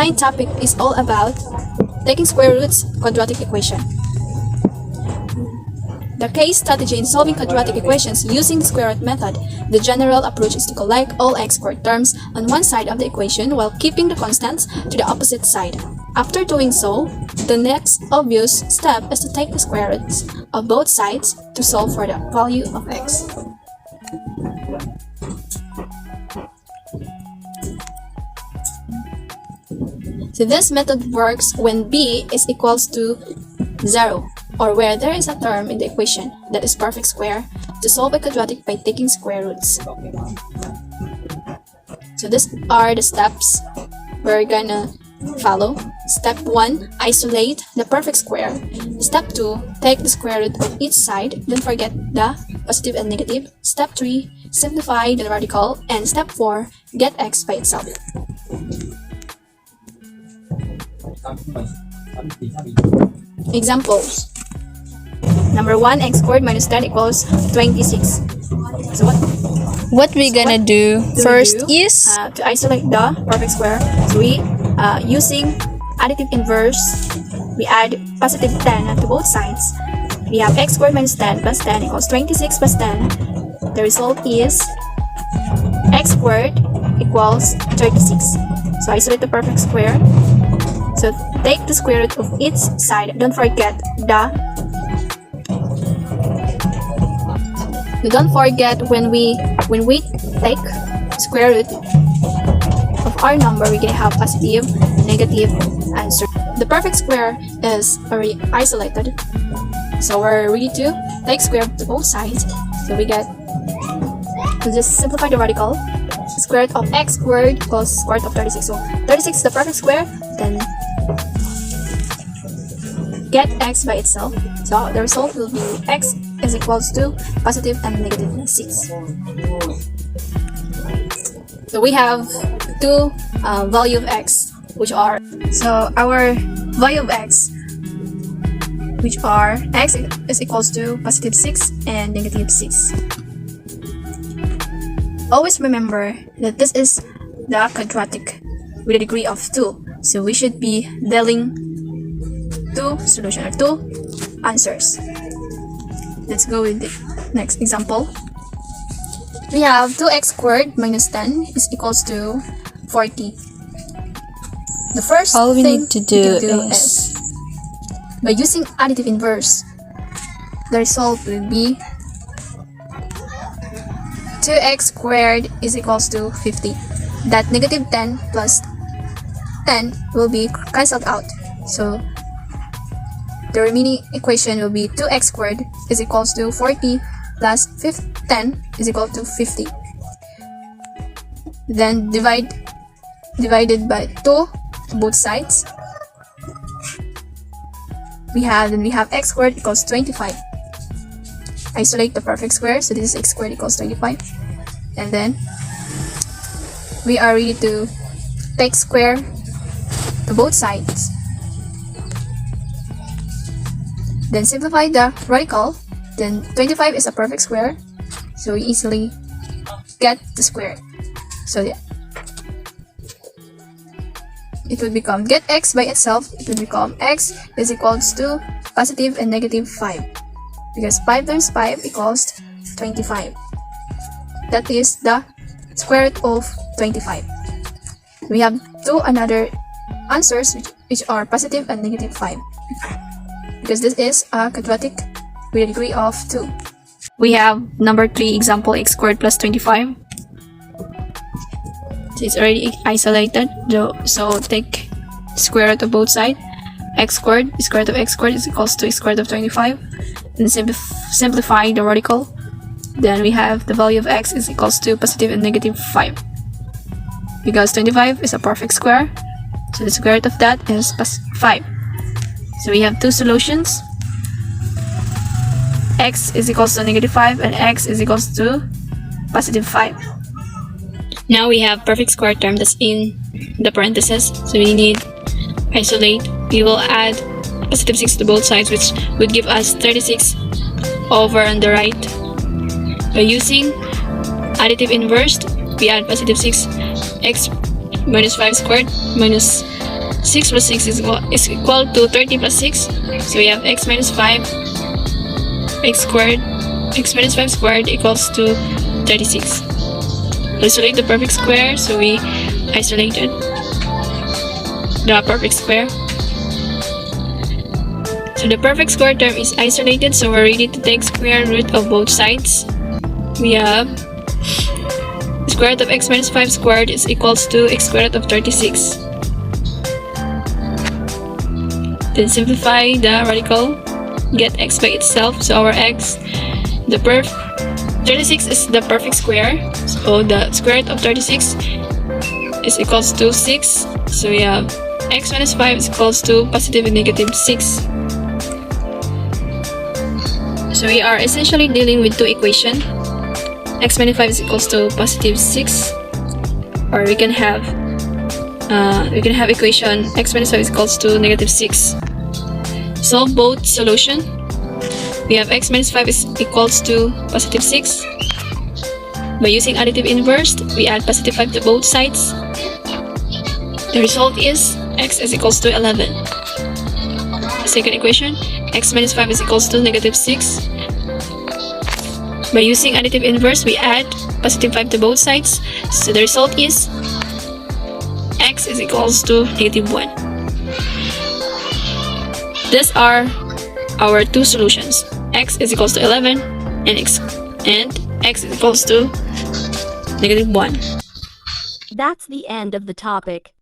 assigned topic is all about taking square roots quadratic equation. The case strategy in solving quadratic equations using the square root method. The general approach is to collect all x squared terms on one side of the equation while keeping the constants to the opposite side. After doing so, the next obvious step is to take the square roots of both sides to solve for the value of x. So this method works when b is equals to 0, or where there is a term in the equation that is perfect square, to solve a quadratic by taking square roots. So these are the steps we're gonna follow. Step 1, isolate the perfect square. Step 2, take the square root of each side. Don't forget the positive and negative. Step 3, simplify the radical. And step 4, get x by itself. Examples. Number 1, x squared minus 10 equals 26. So What we gonna do first is to isolate the perfect square. So we using additive inverse, we add positive 10 to both sides. We have x squared minus 10 plus 10 equals 26 plus 10. The result is x squared equals 36. So isolate the perfect square. So take the square root of each side. Don't forget when we take square root of our number, we're gonna have positive, negative answer. The perfect square is already isolated, so we're ready to take square root to both sides. So we get to just simplify the radical. Square root of x squared equals square root of 36. So 36 is the perfect square. Then get x by itself. So the result will be x is equals to positive and negative 6. So we have two value of x, which are, so our value of x, which are x is equals to positive 6 and negative 6. Always remember that this is the quadratic with a degree of 2. So we should be dealing two solutions or two answers. Let's go with the next example. We have 2x squared minus 10 is equals to 40. The first all we thing need to do is by using additive inverse, the result will be 2x squared is equals to 50. That negative 10 plus 10 will be cancelled out. So the remaining equation will be 2x squared is equals to 40 plus 10 is equal to 50. Then divided by 2 both sides. We have x squared equals 25. Isolate the perfect square, so this is x squared equals 25. And then we are ready to take square to both sides. Then simplify the radical. Then 25 is a perfect square, so we easily get the square. So yeah, it would become, get x by itself, it would become x is equals to positive and negative 5, because 5 times 5 equals 25. That is the square root of 25. We have two another answers which are positive and negative 5, because this is a quadratic with a degree of 2. We have number 3 example, x squared plus 25. So it's already isolated, so take square root of both sides. X squared, square root of x squared is equals to square root of 25. And simplify the radical. Then we have the value of x is equals to positive and negative 5. Because 25 is a perfect square, so the square root of that is 5. So we have two solutions. X is equals to negative 5 and x is equals to positive 5. Now we have perfect square term that's in the parentheses, so we need isolate. We will add positive 6 to both sides, which would give us 36 over on the right. By using additive inverse, we add positive 6, x minus 5 squared minus 6 plus 6 is equal to 30 plus 6. So we have x minus 5, x squared, x minus 5 squared equals to 36. Isolate the perfect square, so we isolated the perfect square. So the perfect square term is isolated, so we're ready to take square root of both sides. We have square root of x minus 5 squared is equals to x square root of 36. Then simplify the radical, get x by itself. So our x, 36 is the perfect square. So the square root of 36 is equals to 6. So we have x minus 5 is equals to positive and negative 6. So we are essentially dealing with two equations. X minus 5 is equals to positive 6, or we can have equation x minus 5 is equals to negative 6. Solve both solution. We have x minus 5 is equals to positive 6. By using additive inverse, we add positive 5 to both sides. The result is x is equals to 11. Second equation, x minus 5 is equals to negative 6. By using additive inverse, we add positive 5 to both sides. So the result is x is equals to negative 1. These are our two solutions. X is equals to 11 and x is equals to negative 1. That's the end of the topic.